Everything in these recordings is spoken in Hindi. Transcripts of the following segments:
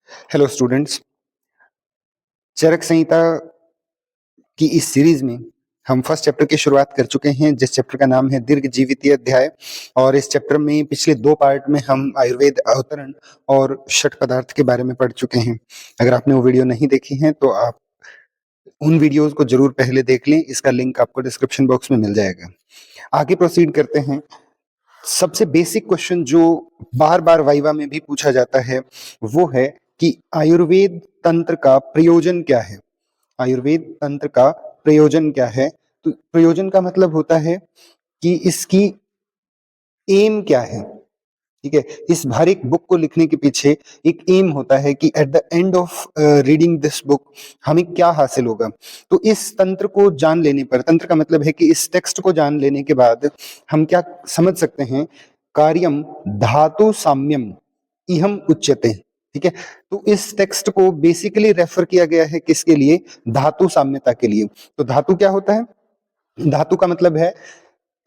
Hello students. चरक संहिता की इस सीरीज में हम फर्स्ट चैप्टर की शुरुआत कर चुके हैं, जिस चैप्टर का नाम है दीर्घ जीवितीय अध्याय। और इस चैप्टर में पिछले 2 पार्ट में हम आयुर्वेद अवतरण और षट पदार्थ के बारे में पढ़ चुके हैं। अगर आपने वो वीडियो नहीं देखी है तो आप उन वीडियोस को जरूर पहले देख लें, इसका लिंक आपको डिस्क्रिप्शन बॉक्स में मिल जाएगा। आगे प्रोसीड करते हैं। सबसे बेसिक क्वेश्चन जो बार बार वाइवा में भी पूछा जाता है वो है कि आयुर्वेद तंत्र का प्रयोजन क्या है। आयुर्वेद तंत्र का प्रयोजन क्या है? तो प्रयोजन का मतलब होता है कि इसकी एम क्या है। ठीक है, इस हर एक बुक को लिखने के पीछे एक एम होता है कि at the end of reading this book हमें क्या हासिल होगा। तो इस तंत्र को जान लेने पर, तंत्र का मतलब है कि इस टेक्स्ट को जान लेने के बाद हम क्या समझ सकते हैं, कार्यम धातु साम्यम इहम उच्यते। ठीक है, तो इस टेक्स्ट को बेसिकली रेफर किया गया है किसके लिए? धातु साम्यता के लिए। तो धातु क्या होता है? धातु का मतलब है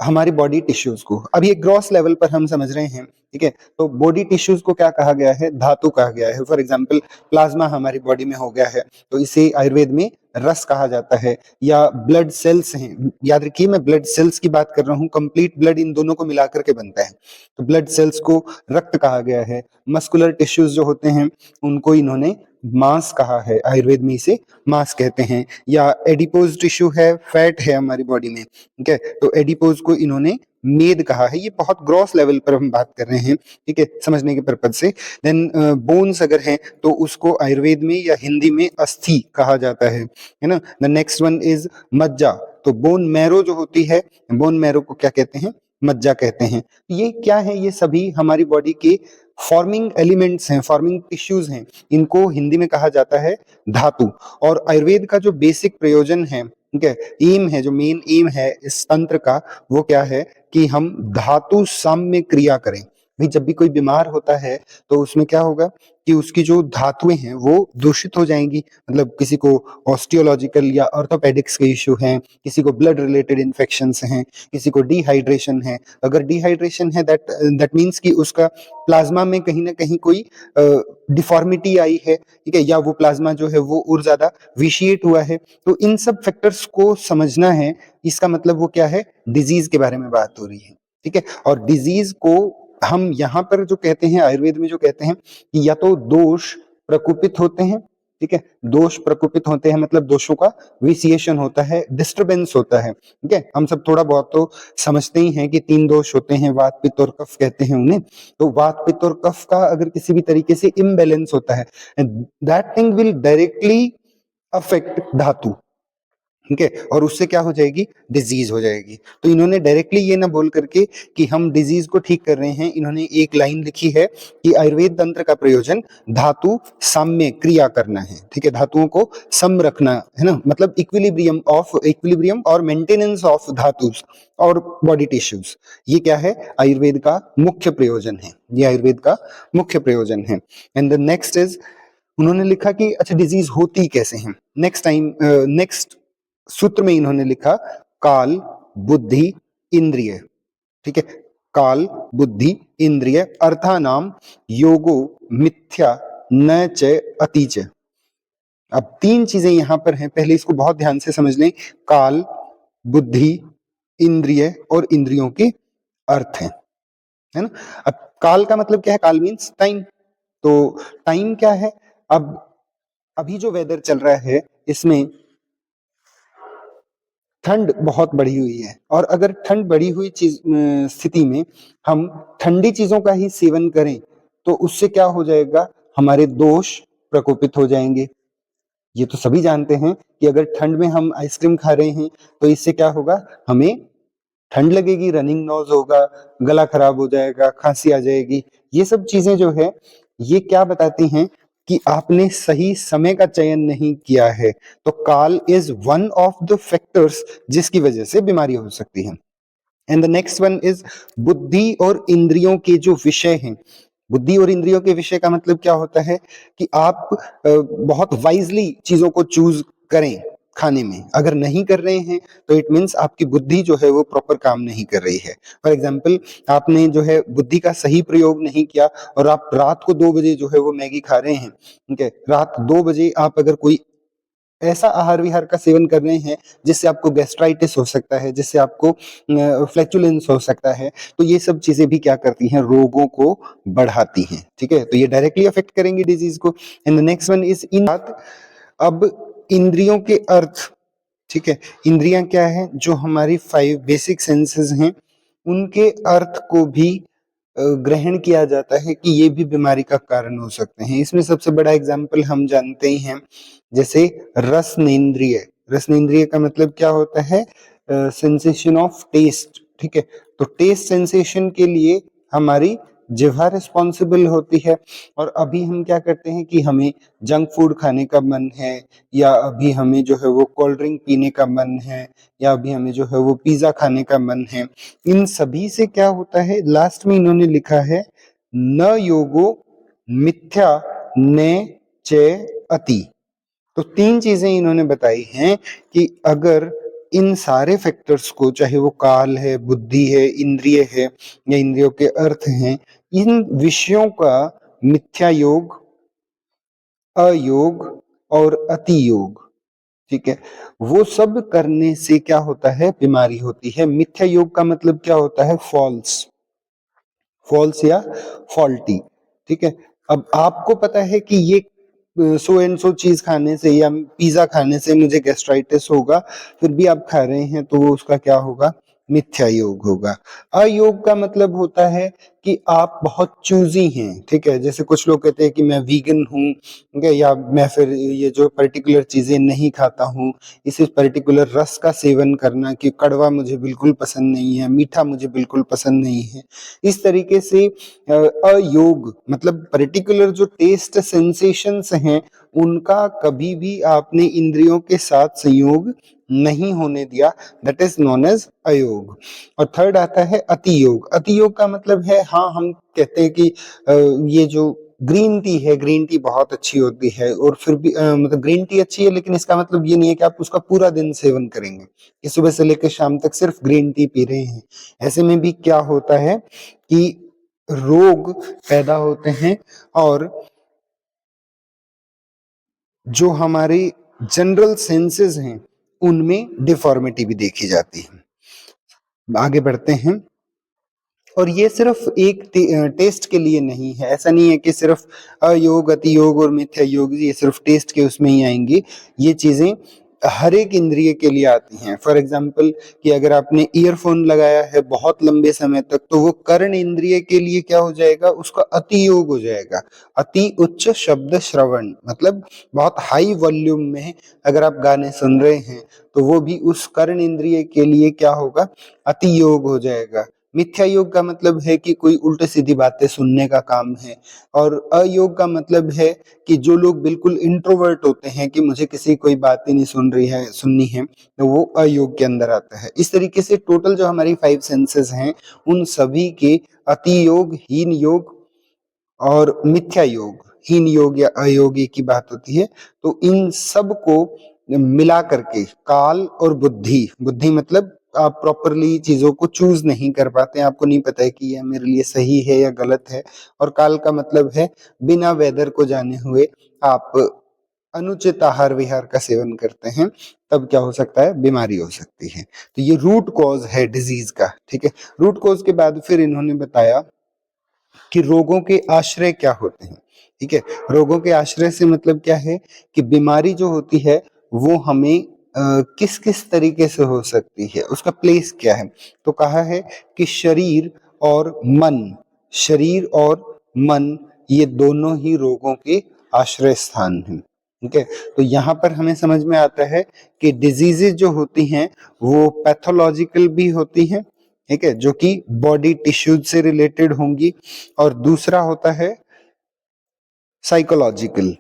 हमारी बॉडी टिश्यूज को। अब ये ग्रॉस लेवल पर हम समझ रहे हैं। ठीक है, तो बॉडी टिश्यूज को क्या कहा गया है? धातु कहा गया है। फॉर एग्जांपल प्लाज्मा हमारी बॉडी में हो गया है तो इसे आयुर्वेद में रस कहा जाता है। या ब्लड सेल्स हैं, याद रखिए मैं ब्लड सेल्स की बात कर रहा हूँ, कंप्लीट ब्लड इन दोनों को मिलाकर के बनता है। तो ब्लड सेल्स को रक्त कहा गया है। मस्कुलर टिश्यूज जो होते हैं उनको इन्होंने मांस कहा है, आयुर्वेद में इसे मांस कहते हैं। या एडिपोज टिश्यू है, फैट है हमारी बॉडी में। ठीक है, तो एडिपोज को इन्होंने मेद कहा है। ये बहुत ग्रॉस लेवल पर हम बात कर रहे हैं, ठीक है, समझने के पर्पज से। देन बोन्स अगर हैं तो उसको आयुर्वेद में या हिंदी में अस्थि कहा जाता है ना। द नेक्स्ट वन इज मज्जा। तो बोन मैरो जो होती है, बोन मैरो को क्या कहते हैं? मज्जा कहते हैं। ये क्या है? ये सभी हमारी बॉडी के फॉर्मिंग एलिमेंट्स हैं, फॉर्मिंग टिश्यूज हैं। इनको हिंदी में कहा जाता है धातु। और आयुर्वेद का जो बेसिक प्रयोजन है, ठीक है, एम है, जो मेन एम है इस तंत्र का, वो क्या है कि हम धातु साम्य क्रिया करें। भाई जब भी कोई बीमार होता है तो उसमें क्या होगा कि उसकी जो धातुएं हैं वो दूषित हो जाएंगी। मतलब किसी को ऑस्टियोलॉजिकल या ऑर्थोपेडिक्स के इश्यू हैं, किसी को ब्लड रिलेटेड इन्फेक्शंस हैं, किसी को डिहाइड्रेशन है। अगर डिहाइड्रेशन है दैट मीन्स कि उसका प्लाज्मा में कहीं ना कहीं कोई डिफॉर्मिटी आई है। ठीक है, या वो प्लाज्मा जो है वो और ज्यादा विशिएट हुआ है। तो इन सब फैक्टर्स को समझना है। इसका मतलब वो क्या है? डिजीज के बारे में बात हो रही है। ठीक है, और डिजीज को हम यहाँ पर जो कहते हैं, आयुर्वेद में जो कहते हैं कि या तो दोष प्रकोपित होते हैं। ठीक है, दोष प्रकोपित होते हैं मतलब दोषों का विसिएशन होता है, डिस्टरबेंस होता है। ठीक है, हम सब थोड़ा बहुत तो समझते ही हैं कि 3 दोष होते हैं, वात पित्त और कफ कहते हैं उन्हें। तो वात पित्त और कफ का अगर किसी भी तरीके से इम्बैलेंस होता है, that thing will directly affect धातु। ठीक है, और उससे क्या हो जाएगी? डिजीज हो जाएगी। तो इन्होंने डायरेक्टली ये ना बोल करके कि हम डिजीज को ठीक कर रहे हैं, इन्होंने एक लाइन लिखी है कि आयुर्वेद तंत्र का प्रयोजन धातु साम्य क्रिया करना है। ठीक है, धातुओं को सम रखना है ना, मतलब इक्विलिब्रियम और मेंटेनेंस ऑफ धातुस और बॉडी टिश्यूज। ये क्या है? आयुर्वेद का मुख्य प्रयोजन है। ये आयुर्वेद का मुख्य प्रयोजन है। एंड द नेक्स्ट इज, उन्होंने लिखा कि अच्छा डिजीज होती कैसे हैं। नेक्स्ट सूत्र में इन्होंने लिखा काल बुद्धि इंद्रिय। ठीक है, काल बुद्धि इंद्रिय अर्थानाम योगो मिथ्या न च अति च। अब 3 चीजें यहां पर हैं, पहले इसको बहुत ध्यान से समझ लें। काल, बुद्धि, इंद्रिय और इंद्रियों के अर्थ है ना। अब काल का मतलब क्या है? काल मीन्स टाइम। तो टाइम क्या है? अब अभी जो वेदर चल रहा है इसमें ठंड बहुत बढ़ी हुई है, और अगर ठंड बढ़ी हुई स्थिति में हम ठंडी चीजों का ही सेवन करें तो उससे क्या हो जाएगा? हमारे दोष प्रकोपित हो जाएंगे। ये तो सभी जानते हैं कि अगर ठंड में हम आइसक्रीम खा रहे हैं तो इससे क्या होगा? हमें ठंड लगेगी, रनिंग नोज होगा, गला खराब हो जाएगा, खांसी आ जाएगी। ये सब चीजें जो है ये क्या बताती हैं कि आपने सही समय का चयन नहीं किया है। तो काल is one of the factors जिसकी वजह से बीमारी हो सकती है। And the next one is बुद्धि और इंद्रियों के जो विषय हैं। बुद्धि और इंद्रियों के विषय का मतलब क्या होता है कि आप बहुत वाइजली चीजों को चूज करें। खाने में। अगर नहीं कर रहे हैं तो इट मीन्स आपकी बुद्धि जो है वो प्रॉपर काम नहीं कर रही है। फॉर एग्जाम्पल, आपने जो है बुद्धि का सही प्रयोग नहीं किया और आप रात को 2 बजे जो है वो मैगी खा रहे हैं, ठीक है। रात 2 बजे आप अगर कोई ऐसा आहार विहार का सेवन कर रहे हैं जिससे आपको गैस्ट्राइटिस हो सकता है, जिससे आपको फ्लैचुलेंस हो सकता है, तो ये सब चीजें भी क्या करती हैं, रोगों को बढ़ाती हैं, ठीक है। तो ये डायरेक्टली अफेक्ट करेंगी डिजीज को। And the next one is in. अब इंद्रियों के अर्थ, ठीक है, इंद्रियां क्या है, जो हमारी 5 बेसिक सेंसेस हैं, उनके अर्थ को भी ग्रहण किया जाता है कि ये भी बीमारी का कारण हो सकते हैं। इसमें सबसे बड़ा एग्जाम्पल हम जानते ही हैं, जैसे रसनेंद्रिय। रसनेंद्रिय का मतलब क्या होता है, सेंसेशन ऑफ टेस्ट, ठीक है। तो टेस्ट सेंसेशन के लिए हमारी जिह्वा रिस्पॉन्सिबल होती है। और अभी हम क्या करते हैं कि हमें जंक फूड खाने का मन है, या अभी हमें जो है वो कोल्ड ड्रिंक पीने का मन है, या अभी हमें जो है वो पिज्जा खाने का मन है। इन सभी से क्या होता है, लास्ट में इन्होंने लिखा है न योगो मिथ्या ने च अति। तो 3 चीजें इन्होंने बताई हैं कि अगर इन सारे फैक्टर्स को, चाहे वो काल है, बुद्धि है, इंद्रिय है, या इंद्रियों के अर्थ हैं, इन विषयों का मिथ्या योग, अयोग और अति योग, ठीक है, वो सब करने से क्या होता है, बीमारी होती है। मिथ्या योग का मतलब क्या होता है, फॉल्स, फॉल्स या फॉल्टी, ठीक है। अब आपको पता है कि ये सो एंड सो चीज खाने से या पिज्जा खाने से मुझे गैस्ट्राइटिस होगा, फिर भी आप खा रहे हैं, तो वो उसका क्या होगा, मिथ्या योग होगा। अयोग का मतलब होता है कि आप बहुत चूजी हैं, ठीक है। जैसे कुछ लोग कहते हैं कि मैं वीगन हूँ, ठीक है, या मैं फिर ये जो पर्टिकुलर चीजें नहीं खाता हूँ, इस पर्टिकुलर रस का सेवन करना, कि कड़वा मुझे बिल्कुल पसंद नहीं है, मीठा मुझे बिल्कुल पसंद नहीं है। इस तरीके से अयोग मतलब पर्टिकुलर जो टेस्ट सेंसेशंस हैं, उनका कभी भी आपने इंद्रियों के साथ संयोग नहीं होने दिया, दैट इज नोन एज अयोग। और थर्ड आता है अति योग। अति योग का मतलब है, हाँ हम कहते हैं कि ये जो ग्रीन टी है, ग्रीन टी बहुत अच्छी होती है, और फिर भी मतलब ग्रीन टी अच्छी है, लेकिन इसका मतलब ये नहीं है कि आप उसका पूरा दिन सेवन करेंगे, कि सुबह से लेकर शाम तक सिर्फ ग्रीन टी पी रहे हैं। ऐसे में भी क्या होता है कि रोग पैदा होते हैं, और जो हमारे जनरल सेंसेस हैं उनमें डिफॉर्मिटी भी देखी जाती है। आगे बढ़ते हैं। और ये सिर्फ एक टेस्ट के लिए नहीं है, ऐसा नहीं है कि सिर्फ अयोग, अति योग और मिथ्या योग ये सिर्फ टेस्ट के उसमें ही आएंगी। ये चीजें हर एक इंद्रिय के लिए आती हैं। फॉर एग्जाम्पल, कि अगर आपने ईयरफोन लगाया है बहुत लंबे समय तक, तो वो कर्ण इंद्रिय के लिए क्या हो जाएगा, उसका अति योग हो जाएगा। अति उच्च शब्द श्रवण मतलब बहुत हाई वॉल्यूम में अगर आप गाने सुन रहे हैं, तो वो भी उस कर्ण इंद्रिय के लिए क्या होगा, अति योग हो जाएगा। मिथ्या योग का मतलब है कि कोई उल्टे सीधी बातें सुनने का काम है। और अयोग का मतलब है कि जो लोग बिल्कुल इंट्रोवर्ट होते हैं, कि मुझे किसी कोई बात ही नहीं सुननी है, तो वो अयोग के अंदर आता है। इस तरीके से टोटल जो हमारी 5 सेंसेस हैं, उन सभी के अति योग, हीन योग और मिथ्या योग, हीन योग या अयोगी की बात होती है। तो इन सब को मिला करके काल और बुद्धि, बुद्धि मतलब आप प्रॉपरली चीजों को चूज नहीं कर पाते हैं, आपको नहीं पता है कि यह मेरे लिए सही है या गलत है। और काल का मतलब है बिना वेदर को जाने हुए आप अनुचित आहार विहार का सेवन करते हैं, तब क्या हो सकता है, बीमारी हो सकती है। तो ये रूट कॉज है डिजीज का, ठीक है। रूट कॉज के बाद फिर इन्होंने बताया कि रोगों के आश्रय क्या होते हैं, ठीक है। रोगों के आश्रय से मतलब क्या है, कि बीमारी जो होती है वो हमें किस किस तरीके से हो सकती है, उसका प्लेस क्या है। तो कहा है कि शरीर और मन, शरीर और मन ये दोनों ही रोगों के आश्रय स्थान हैं, ठीक है। तो यहाँ पर हमें समझ में आता है कि डिजीजेज जो होती हैं वो पैथोलॉजिकल भी होती हैं, ठीक है, जो कि बॉडी टिश्यूज से रिलेटेड होंगी। और दूसरा होता है साइकोलॉजिकल,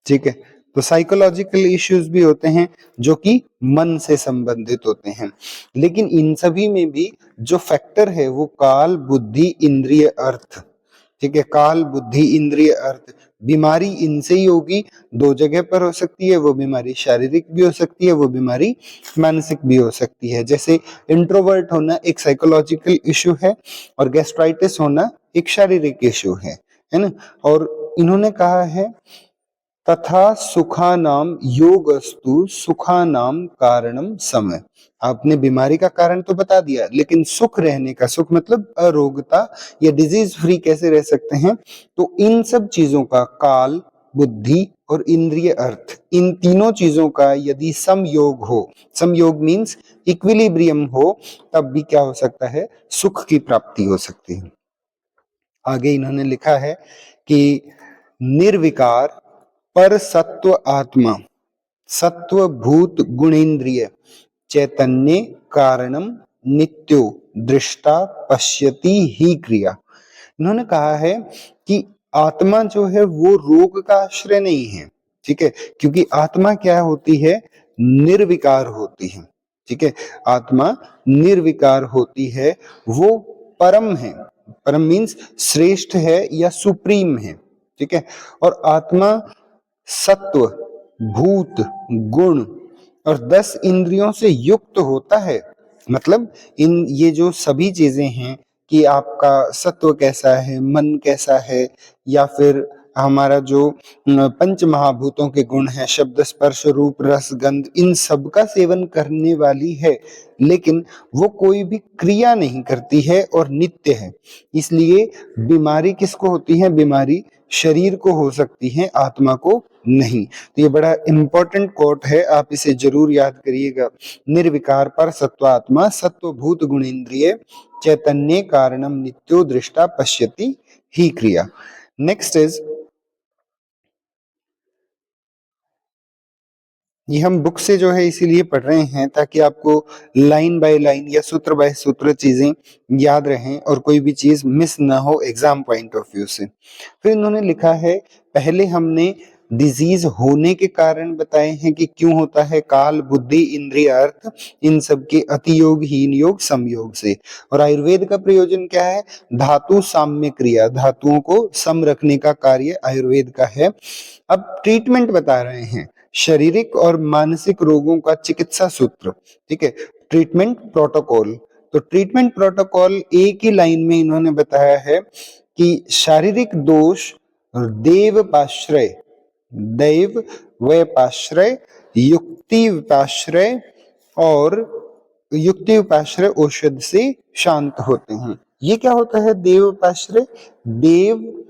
ठीक है। तो साइकोलॉजिकल इश्यूज भी होते हैं जो कि मन से संबंधित होते हैं। लेकिन इन सभी में भी जो फैक्टर है वो काल, बुद्धि, इंद्रिय, अर्थ, ठीक है। काल, बुद्धि, इंद्रिय, अर्थ बीमारी इनसे ही होगी, दो जगह पर हो सकती है, वो बीमारी शारीरिक भी हो सकती है, वो बीमारी मानसिक भी हो सकती है। जैसे इंट्रोवर्ट होना एक साइकोलॉजिकल इशू है और गैस्ट्राइटिस होना एक शारीरिक इशू है ना। और इन्होंने कहा है तथा सुखानाम योगस्तु सुखानाम कारणम समय। आपने बीमारी का कारण तो बता दिया, लेकिन सुख रहने का, सुख मतलब अरोगता या डिजीज फ्री कैसे रह सकते हैं, तो इन सब चीजों का काल, बुद्धि और इंद्रिय अर्थ, इन तीनों चीजों का यदि समयोग हो, समयोग मीन्स इक्विलिब्रियम हो, तब भी क्या हो सकता है, सुख की प्राप्ति हो सकती है। आगे इन्होंने लिखा है कि निर्विकार पर सत्व आत्मा सत्व भूत गुणेन्द्रिय चैतन्य कारणम नित्यो दृष्टा पश्यति ही क्रिया। इन्होंने कहा है कि आत्मा जो है वो रोग का आश्रय नहीं है, ठीक है, क्योंकि आत्मा क्या होती है, निर्विकार होती है, ठीक है, आत्मा निर्विकार होती है, वो परम है, परम मीन्स श्रेष्ठ है या सुप्रीम है, ठीक है। और आत्मा सत्व, भूत, गुण और 10 इंद्रियों से युक्त होता है। मतलब इन ये जो सभी चीजें हैं कि आपका सत्व कैसा है, मन कैसा है, या फिर हमारा जो पंच महाभूतों के गुण है, शब्द स्पर्श रूप रस गंध, इन सब का सेवन करने वाली है, लेकिन वो कोई भी क्रिया नहीं करती है और नित्य है। इसलिए बीमारी किसको होती है, बीमारी शरीर को हो सकती है, आत्मा को नहीं। तो ये बड़ा इंपॉर्टेंट कोट है, आप इसे जरूर याद करिएगा। निर्विकार पर सत्वात्मा सत्वभूत गुणेन्द्रिय चैतन्य कारणम नित्यो दृष्टा पश्यति ही क्रिया। नेक्स्ट इज, ये हम बुक से जो है इसीलिए पढ़ रहे हैं ताकि आपको लाइन बाय लाइन या सूत्र बाय सूत्र चीजें याद रहें और कोई भी चीज मिस ना हो एग्जाम पॉइंट ऑफ व्यू से। फिर इन्होंने लिखा है, पहले हमने डिजीज होने के कारण बताए हैं कि क्यों होता है, काल, बुद्धि, इंद्रिय, अर्थ, इन सब के अतियोग, हीन योग, समयोग से। और आयुर्वेद का प्रयोजन क्या है, धातु साम्य क्रिया, धातुओं को सम रखने का कार्य आयुर्वेद का है। अब ट्रीटमेंट बता रहे हैं, शारीरिक और मानसिक रोगों का चिकित्सा सूत्र, ठीक है, ट्रीटमेंट प्रोटोकॉल। तो ट्रीटमेंट प्रोटोकॉल एक ही लाइन में इन्होंने बताया है कि शारीरिक दोष देव पाश्रय, दैव वैपाश्रय, युक्ति विपाश्रय और युक्ति उपाश्रय औषध से शांत होते हैं। ये क्या होता है देव उपाश्रय, देव,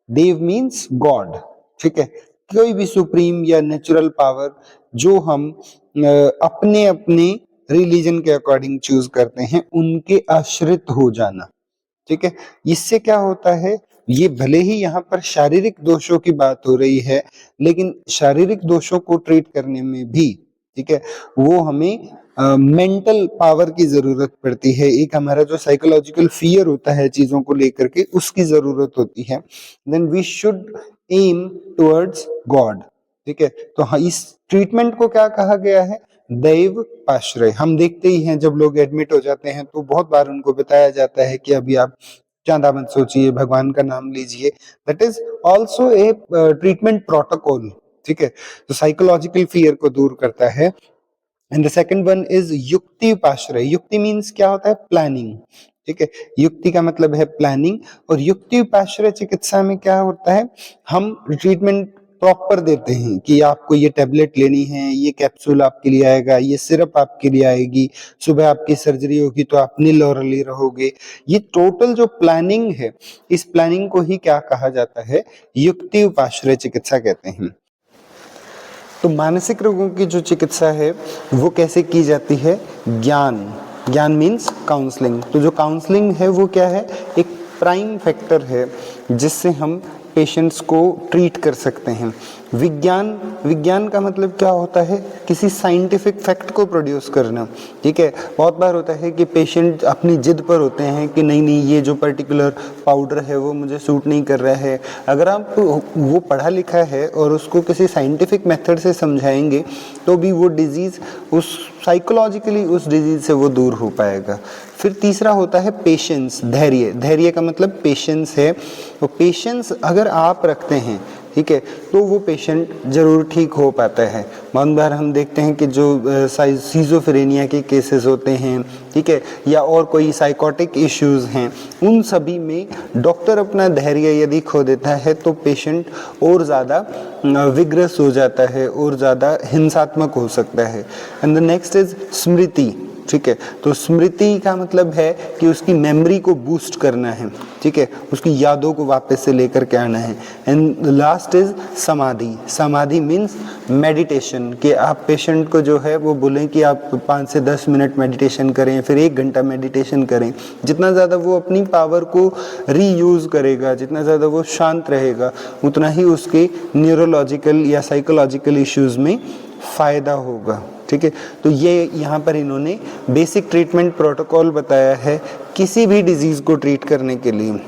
देव मीन्स गॉड, ठीक है, कोई भी सुप्रीम या नेचुरल पावर जो हम अपने अपने रिलीजन के अकॉर्डिंग चूज करते हैं, उनके आश्रित हो जाना, ठीक है। इससे क्या होता है, ये भले ही यहाँ पर शारीरिक दोषों की बात हो रही है, लेकिन शारीरिक दोषों को ट्रीट करने में भी, ठीक है, वो हमें मेंटल पावर की जरूरत पड़ती है। एक हमारा जो साइकोलॉजिकल फियर होता है चीजों को लेकर के, उसकी जरूरत होती है। Then we should aim towards God, ठीक है। तो हाँ, इस ट्रीटमेंट को क्या कहा गया है, दैव पाश्रय। हम देखते ही हैं जब लोग एडमिट हो जाते हैं तो बहुत बार उनको बताया जाता है कि अभी आप ज्यादा मत सोचिए, भगवान का नाम लीजिए। That is also a treatment protocol, ठीक है। तो साइकोलॉजिकल फियर को दूर करता है। And the second one is युक्ति उपाश्रय। युक्ति मीन्स क्या होता है, प्लानिंग, ठीक है, युक्ति का मतलब है प्लानिंग। और युक्ति उपाश्रय चिकित्सा में क्या होता है, हम ट्रीटमेंट प्रॉपर देते हैं कि आपको ये टैबलेट लेनी है, ये कैप्सूल आपके लिए आएगा, ये सिरप आपके लिए आएगी, सुबह आपकी सर्जरी होगी तो आप निलोरली रहोगे। ये टोटल जो प्लानिंग है, इस प्लानिंग को ही क्या कहा जाता है, युक्ति उपाश्रय चिकित्सा कहते हैं। तो मानसिक रोगों की जो चिकित्सा है वो कैसे की जाती है, ज्ञान, ज्ञान मीन्स काउंसलिंग। तो जो काउंसलिंग है वो क्या है, एक प्राइम फैक्टर है जिससे हम पेशेंट्स को ट्रीट कर सकते हैं। विज्ञान, विज्ञान का मतलब क्या होता है, किसी साइंटिफिक फैक्ट को प्रोड्यूस करना, ठीक है। बहुत बार होता है कि पेशेंट अपनी जिद पर होते हैं कि नहीं नहीं ये जो पर्टिकुलर पाउडर है वो मुझे सूट नहीं कर रहा है। अगर आप वो पढ़ा लिखा है और उसको किसी साइंटिफिक मेथड से समझाएंगे तो भी वो डिजीज, उस साइकोलॉजिकली उस डिजीज से वो दूर हो पाएगा। फिर तीसरा होता है पेशेंस, धैर्य। धैर्य का मतलब पेशेंस है। तो पेशेंस अगर आप रखते हैं ठीक है, तो वो पेशेंट ज़रूर ठीक हो पाता है। बहुत बार हम देखते हैं कि जो सीज़ोफ्रेनिया के केसेस होते हैं, ठीक है, या और कोई साइकोटिक इश्यूज़ हैं, उन सभी में डॉक्टर अपना धैर्य यदि खो देता है तो पेशेंट और ज़्यादा विग्रस हो जाता है और ज़्यादा हिंसात्मक हो सकता है। एंड द नेक्स्ट इज स्मृति, ठीक है, तो स्मृति का मतलब है कि उसकी मेमोरी को बूस्ट करना है, ठीक है, उसकी यादों को वापस से लेकर के आना है। एंड लास्ट इज समाधि। समाधि मीन्स मेडिटेशन, कि आप पेशेंट को जो है वो बोलें कि आप 5 से 10 मिनट मेडिटेशन करें, फिर 1 घंटा मेडिटेशन करें। जितना ज़्यादा वो अपनी पावर को रीयूज़ करेगा, जितना ज़्यादा वो शांत रहेगा, उतना ही उसके न्यूरोलॉजिकल या साइकोलॉजिकल इश्यूज़ में फ़ायदा होगा, ठीक है। तो ये यहाँ पर इन्होंने बेसिक ट्रीटमेंट प्रोटोकॉल बताया है किसी भी डिजीज़ को ट्रीट करने के लिए।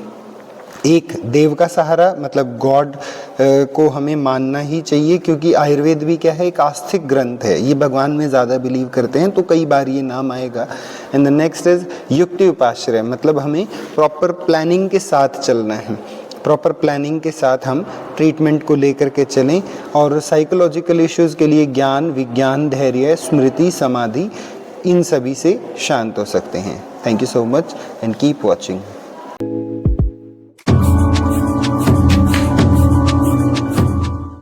एक देव का सहारा, मतलब गॉड को हमें मानना ही चाहिए, क्योंकि आयुर्वेद भी क्या है, एक आस्तिक ग्रंथ है, ये भगवान में ज़्यादा बिलीव करते हैं, तो कई बार ये नाम आएगा। एंड द नेक्स्ट इज युक्ति उपाश्रय, मतलब हमें प्रॉपर प्लानिंग के साथ चलना है, प्रॉपर प्लानिंग के साथ हम ट्रीटमेंट को लेकर के चलें, और साइकोलॉजिकल इश्यूज़ के लिए ज्ञान, विज्ञान, धैर्य, स्मृति, समाधि, इन सभी से शांत हो सकते हैं। Thank you so much and keep watching.